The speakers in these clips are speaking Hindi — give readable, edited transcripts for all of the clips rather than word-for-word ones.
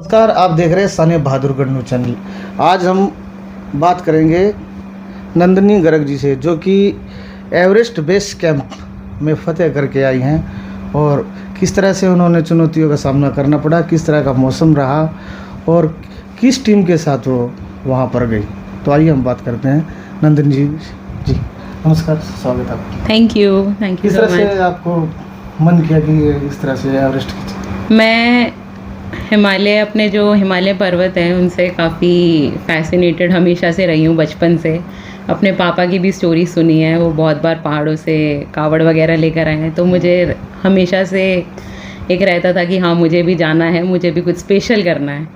नमस्कार, आप देख रहे हैं सानिया बहादुरगढ़ न्यूज चैनल। आज हम बात करेंगे नंदिनी गर्ग जी से, जो कि एवरेस्ट बेस कैंप में फतेह करके आई हैं और किस तरह से उन्होंने चुनौतियों का सामना करना पड़ा, किस तरह का मौसम रहा और किस टीम के साथ वो वहाँ पर गई। तो आइए हम बात करते हैं नंदिनी जी। नमस्कार, स्वागत है आपका। थैंक यू किस सो तरह से मच। आपको मन किया कि इस तरह से एवरेस्ट की? मैं अपने जो हिमालय पर्वत हैं उनसे काफ़ी फैसिनेटेड हमेशा से रही हूँ बचपन से। अपने पापा की भी स्टोरी सुनी है, वो बहुत बार पहाड़ों से कावड़ वगैरह लेकर आए हैं, तो मुझे हमेशा से एक रहता था कि हाँ मुझे भी जाना है, मुझे भी कुछ स्पेशल करना है।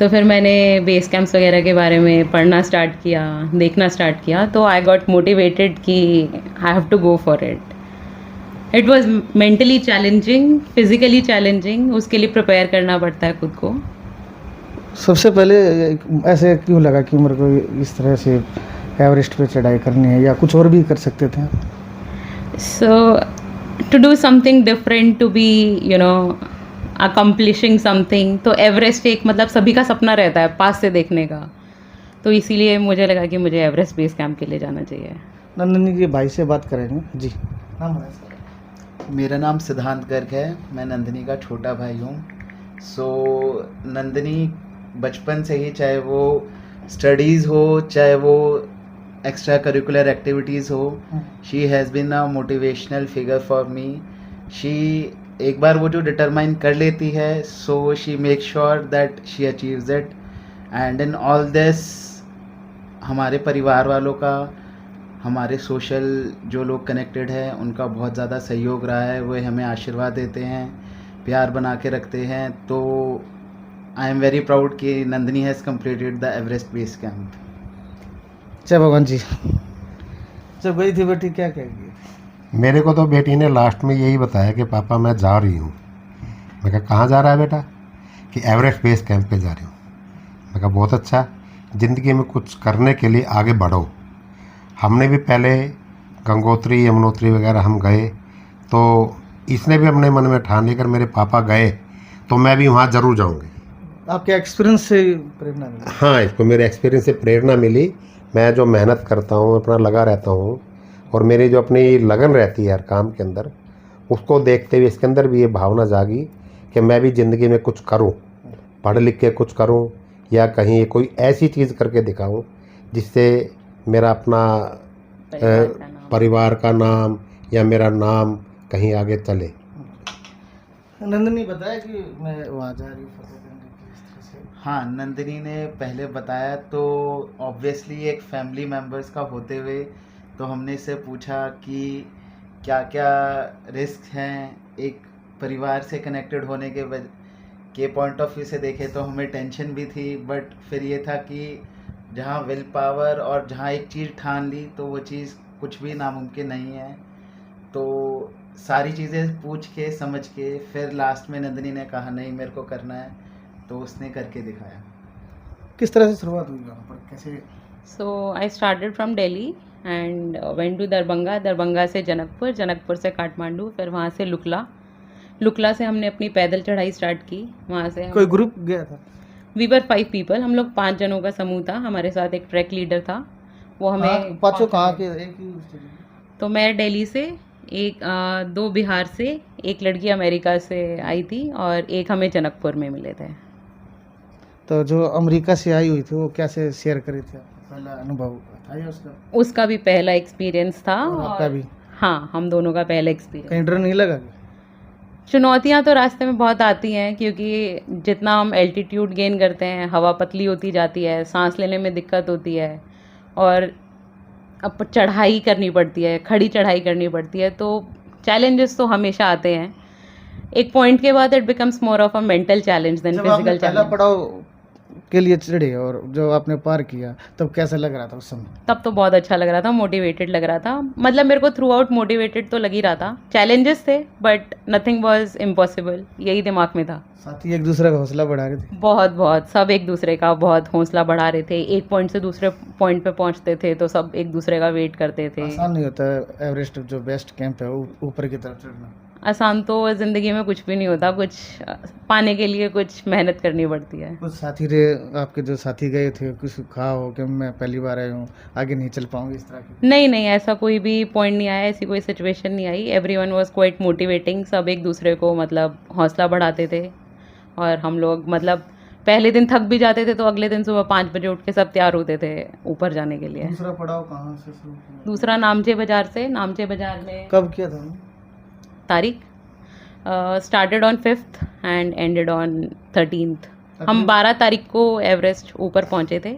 तो फिर मैंने बेस कैंप्स वगैरह के बारे में पढ़ना स्टार्ट किया, देखना स्टार्ट किया, तो आई गॉट मोटिवेटेड कि I have to go for it. It was mentally challenging, physically challenging, उसके लिए प्रिपेयर करना पड़ता है खुद को। सबसे पहले ऐसे क्यों लगा कि मेरे को इस तरह से एवरेस्ट पे चढ़ाई करनी है, या कुछ और भी कर सकते थे? So to do something different, to be accomplishing something, तो एवरेस्ट एक मतलब सभी का सपना रहता है पास से देखने का, तो इसीलिए मुझे लगा कि मुझे एवरेस्ट बेस कैंप के लिए जाना चाहिए। नंदिनी के भाई से बात करेंगे जी। नाम है सर? मेरा नाम सिद्धांत गर्ग है, मैं नंदिनी का छोटा भाई हूँ। नंदिनी बचपन से ही, चाहे वो स्टडीज़ हो, चाहे वो एक्स्ट्रा करिकुलर एक्टिविटीज़ हो, she has been a motivational figure for me. She एक बार वो जो डिटरमाइन कर लेती है, so she make sure that she achieves it. And in all this हमारे परिवार वालों का, हमारे सोशल जो लोग कनेक्टेड हैं उनका बहुत ज़्यादा सहयोग रहा है। वो हमें आशीर्वाद देते हैं, प्यार बना के रखते हैं। तो आई एम वेरी प्राउड कि Nandini has completed the Everest base camp. जय भगवान जी। जब गई थी बेटी, क्या कहेगी? मेरे को तो बेटी ने लास्ट में यही बताया कि पापा मैं जा रही हूँ। मैं कहा कहाँ जा रहा है बेटा? कि एवरेस्ट बेस कैंप पे जा रही हूँ। मैं कहा बहुत अच्छा, ज़िंदगी में कुछ करने के लिए आगे बढ़ो। हमने भी पहले गंगोत्री यमुनोत्री वगैरह हम गए, तो इसने भी अपने मन में ठान लेकर मेरे पापा गए तो मैं भी वहाँ ज़रूर जाऊँगी। आपके एक्सपीरियंस से प्रेरणा मिली? हाँ, इसको मेरे एक्सपीरियंस से प्रेरणा मिली। मैं जो मेहनत करता हूँ, अपना लगा रहता हूँ, और मेरी जो अपनी लगन रहती है हर काम के अंदर, उसको देखते हुए इसके अंदर भी ये भावना जागी कि मैं भी ज़िंदगी में कुछ करूँ, पढ़ लिख के कुछ करूँ, या कहीं कोई ऐसी चीज़ करके दिखाऊँ जिससे मेरा अपना परिवार का नाम या मेरा नाम कहीं आगे चले। नंदिनी बताया कि मैं वहाँ जा रही हूँ फतेह करने के लिए, इस तरह से। हाँ, नंदिनी ने पहले बताया, तो ऑब्वियसली एक फैमिली मेम्बर्स का होते हुए तो हमने इससे पूछा कि क्या क्या रिस्क हैं। एक परिवार से कनेक्टेड होने के पॉइंट ऑफ व्यू से देखें तो हमें टेंशन भी थी, बट फिर ये था कि जहाँ विल पावर और जहाँ एक चीज़ ठान ली तो वो चीज़ कुछ भी नामुमकिन नहीं है। तो सारी चीज़ें पूछ के समझ के फिर लास्ट में नंदिनी ने कहा नहीं मेरे को करना है, तो उसने करके दिखाया। किस तरह से शुरुआत हुई वहाँ पर, कैसे? So I started from Delhi and went to Darbhanga, Darbhanga से जनकपुर, जनकपुर से काठमांडू, फिर वहाँ से लुकला, लुकला से हमने अपनी पैदल चढ़ाई स्टार्ट की। वहाँ से कोई ग्रुप गया था? वी वर 5 पीपल, हम लोग 5 जनों का समूह था। हमारे साथ एक ट्रैक लीडर था, वो हमें पाँचों कहाँ के? एक ही? तो मैं दिल्ली से, एक 2 बिहार से, एक लड़की अमेरिका से आई थी और एक हमें जनकपुर में मिले थे। तो जो अमेरिका से आई हुई थी वो कैसे शेयर करी थी? आपका पहला अनुभव था या उसका? उसका भी पहला एक्सपीरियंस था और आपका भी? हाँ, हम दोनों का पहला एक्सपीरियंस। कहीं डर नहीं लगा? चुनौतियाँ तो रास्ते में बहुत आती हैं, क्योंकि जितना हम एल्टीट्यूड गेन करते हैं, हवा पतली होती जाती है, सांस लेने में दिक्कत होती है, और अब चढ़ाई करनी पड़ती है, खड़ी चढ़ाई करनी पड़ती है, तो चैलेंजेस तो हमेशा आते हैं। एक पॉइंट के बाद it becomes more of a mental challenge then जब आपने फिजिकल पहला चैलेंज। पड़ाव के लिए चढ़े और जो आपने पार किया, तब कैसा लग रहा था उस समय? तब तो बहुत अच्छा लग रहा था, मोटिवेटेड लग रहा था। मतलब मेरे को थ्रू आउट मोटिवेटेड तो लग ही रहा था। चैलेंजेस थे बट नथिंग वाज इम्पॉसिबल, यही दिमाग में था। साथी एक दूसरे का हौसला बढ़ा रहे थे? बहुत बहुत, सब एक दूसरे का बहुत हौसला बढ़ा रहे थे। एक पॉइंट से दूसरे पॉइंट पे पहुंचते थे तो सब एक दूसरे का वेट करते थे। आसान नहीं होता है एवरेस्ट जो बेस्ट कैंप है ऊपर की तरफ चढ़ना। आसान तो ज़िंदगी में कुछ भी नहीं होता, कुछ पाने के लिए कुछ मेहनत करनी पड़ती है। कुछ साथी रहे आपके, जो साथी गए थे, कुछ कहा हो कि मैं पहली बार आया हूँ, आगे नहीं चल पाऊंगी, इस तरह की? नहीं नहीं, ऐसा कोई भी पॉइंट नहीं आया, ऐसी कोई सिचुएशन नहीं आई। एवरीवन वाज क्वाइट मोटिवेटिंग, सब एक दूसरे को मतलब हौसला बढ़ाते थे। और हम लोग मतलब पहले दिन थक भी जाते थे तो अगले दिन सुबह 5 बजे उठ के सब तैयार होते थे ऊपर जाने के लिए। दूसरा पड़ाव कहाँ से शुरू किया? दूसरा नामचे बाज़ार से। नामचे बाज़ार में कब किया था? तारीख started on 5th and ended on 13th। हम 12 तारीख को एवरेस्ट ऊपर पहुंचे थे,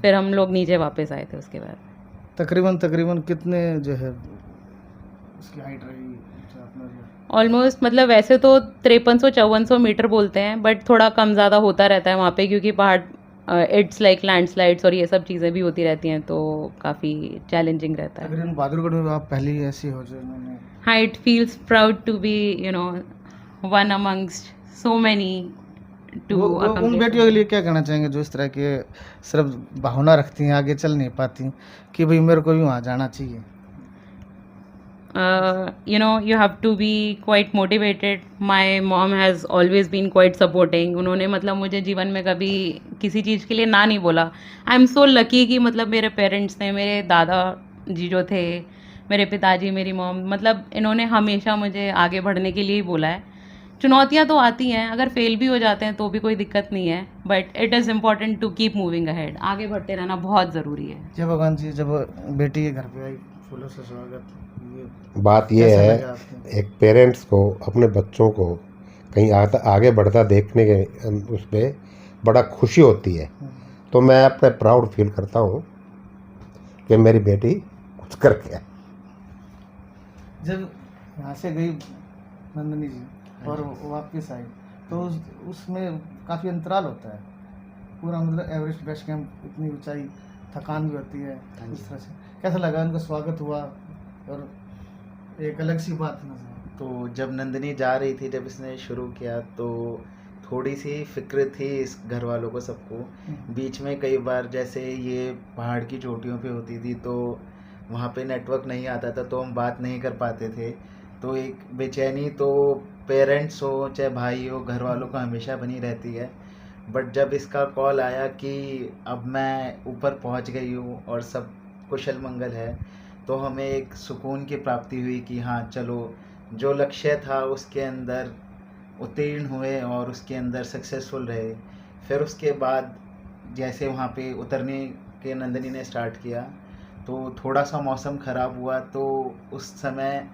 फिर हम लोग नीचे वापस आए थे उसके बाद। तकरीबन कितने जो है उसकी हाइट रही जो अपना जो? ऑलमोस्ट मतलब वैसे तो 5300-5400 मीटर बोलते हैं, बट थोड़ा कम ज़्यादा होता रहता है वहाँ पे, क्योंकि पहाड़ इट्स लाइक लैंडस्लाइड्स और ये सब चीज़ें भी होती रहती हैं, तो काफ़ी चैलेंजिंग रहता है। तकरीबन बहादुरगढ़ में आप पहली ऐसी हो जो इन्होंने हाँ, it feels proud to be one amongst so many to उन बेटियों के लिए क्या कहना चाहेंगे जो इस तरह के सिर्फ भावना रखती हैं, आगे चल नहीं पाती कि भाई मेरे को भी वहाँ जाना चाहिए? you have to be quite motivated. My mom has always been quite supporting. उन्होंने मतलब मुझे जीवन में कभी किसी चीज़ के लिए ना नहीं बोला। आई एम सो लकी कि मतलब मेरे पेरेंट्स ने, मेरे दादा जी जो थे, मेरे पिताजी, मेरी मॉम, मतलब इन्होंने हमेशा मुझे आगे बढ़ने के लिए ही बोला है। चुनौतियाँ तो आती हैं, अगर फेल भी हो जाते हैं तो भी कोई दिक्कत नहीं है, but it is important to keep moving ahead. आगे बढ़ते रहना बहुत ज़रूरी है। जय भगवान जी, जब बेटी के घर पे आई, फूलों से स्वागत, ये बात ये कैसा है, लगा आपको? एक पेरेंट्स को अपने बच्चों को कहीं आगे बढ़ता देखने के उस पर बड़ा खुशी होती है। तो मैं अपने प्राउड फील करता हूँ कि मेरी बेटी कुछ करके आई। जब यहाँ से गई नंदनी जी और वापस आई तो उसमें काफ़ी अंतराल होता है, पूरा मतलब एवरेस्ट बेस कैंप, इतनी ऊंचाई, थकान भी होती है, इस तरह से कैसा लगा? उनका स्वागत हुआ और एक अलग सी बात नजर। तो जब नंदिनी जा रही थी, जब इसने शुरू किया तो थोड़ी सी फिक्र थी इस घर वालों को, सबको। बीच में कई बार जैसे ये पहाड़ की चोटियों पे होती थी तो वहाँ पे नेटवर्क नहीं आता था, तो हम बात नहीं कर पाते थे, तो एक बेचैनी तो पेरेंट्स हो चाहे भाई हो, घर वालों को हमेशा बनी रहती है। बट जब इसका कॉल आया कि अब मैं ऊपर पहुँच गई हूँ और सब कुशल मंगल है, तो हमें एक सुकून की प्राप्ति हुई कि हाँ चलो, जो लक्ष्य था उसके अंदर उत्तीर्ण हुए और उसके अंदर सक्सेसफुल रहे। फिर उसके बाद जैसे वहाँ पे उतरने के नंदिनी ने स्टार्ट किया तो थोड़ा सा मौसम ख़राब हुआ, तो उस समय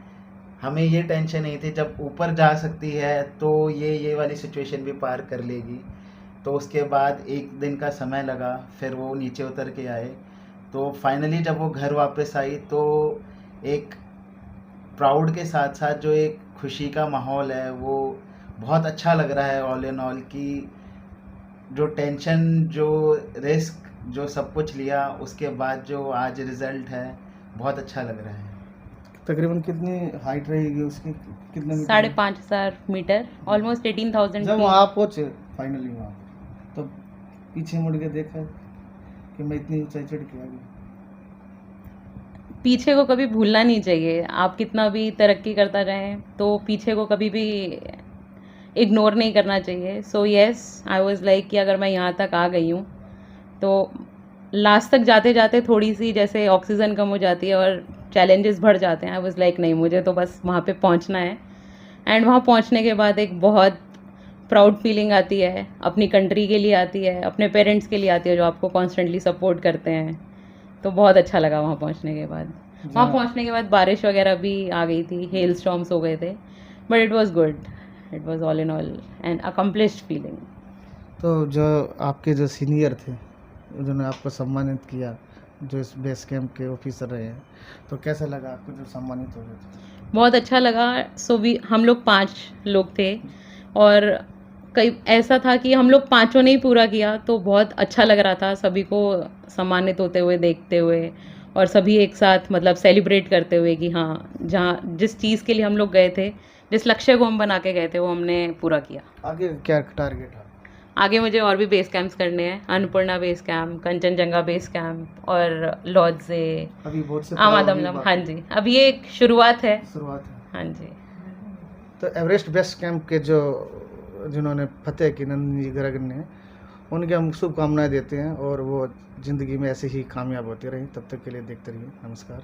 हमें ये टेंशन नहीं थी, जब ऊपर जा सकती है तो ये वाली सिचुएशन भी पार कर लेगी। तो उसके बाद एक दिन का समय लगा, फिर वो नीचे उतर के आए, तो फाइनली जब वो घर वापस आई तो एक प्राउड के साथ साथ जो एक खुशी का माहौल है वो बहुत अच्छा लग रहा है। ऑल इन ऑल की जो टेंशन, जो रिस्क, जो सब कुछ लिया, उसके बाद जो आज रिज़ल्ट है, बहुत अच्छा लग रहा है। तकरीबन कितनी हाइट रहेगी उसकी, कितने मीटर? 5500 मीटर, ऑलमोस्ट 18,000 जब वहाँ पहुँचे फाइनली वहाँ, तो पीछे मुड़ के देखा कि मैं इतनी ऊंचाई चढ़ के आ गई। पीछे को कभी भूलना नहीं चाहिए। आप कितना भी तरक्की करता रहें तो पीछे को कभी भी इग्नोर नहीं करना चाहिए। So yes, I was like कि अगर मैं यहाँ तक आ गई हूँ तो लास्ट तक जाते जाते थोड़ी सी जैसे ऑक्सीजन कम हो जाती है और चैलेंजेस बढ़ जाते हैं। आई वाज लाइक नहीं, मुझे तो बस वहाँ पे पहुँचना है। एंड वहाँ पहुँचने के बाद एक बहुत प्राउड फीलिंग आती है, अपनी कंट्री के लिए आती है, अपने पेरेंट्स के लिए आती है जो आपको कॉन्स्टेंटली सपोर्ट करते हैं। तो बहुत अच्छा लगा वहाँ पहुँचने के बाद। वहाँ पहुँचने के बाद बारिश वगैरह भी आ गई थी, हेल स्टॉर्म्स हो गए थे, but it was good. It was all in all an accomplished feeling. तो जो आपके जो सीनियर थे उन्होंने आपको सम्मानित किया, जो इस बेस कैंप के ऑफिसर रहे हैं, तो कैसा लगा आपको जो सम्मानित हो गए थे? बहुत अच्छा लगा। हम लोग 5 लोग थे और कई ऐसा था कि हम लोग 5 ने ही पूरा किया, तो बहुत अच्छा लग रहा था सभी को सम्मानित होते हुए देखते हुए, और सभी एक साथ मतलब सेलिब्रेट करते हुए कि हाँ, जहाँ जिस चीज़ के लिए हम लोग गए थे, जिस लक्ष्य को हम बना के गए थे, वो हमने पूरा किया। आगे क्या टारगेट है? आगे मुझे और भी बेस कैंप्स करने हैं, Annapurna base camp, Kanchenjunga base camp और लॉड्जे, अभी बहुत से आमादमलम। हाँ जी, अभी ये एक शुरुआत है। शुरुआत है। हाँ जी। तो एवरेस्ट बेस कैंप के जो जिन्होंने फतेह की नंदिनी गर्ग ने, उनके हम शुभकामनाएं देते हैं और वो ज़िंदगी में ऐसे ही कामयाब होते रहें। तब तक के लिए देखते रहिए। नमस्कार।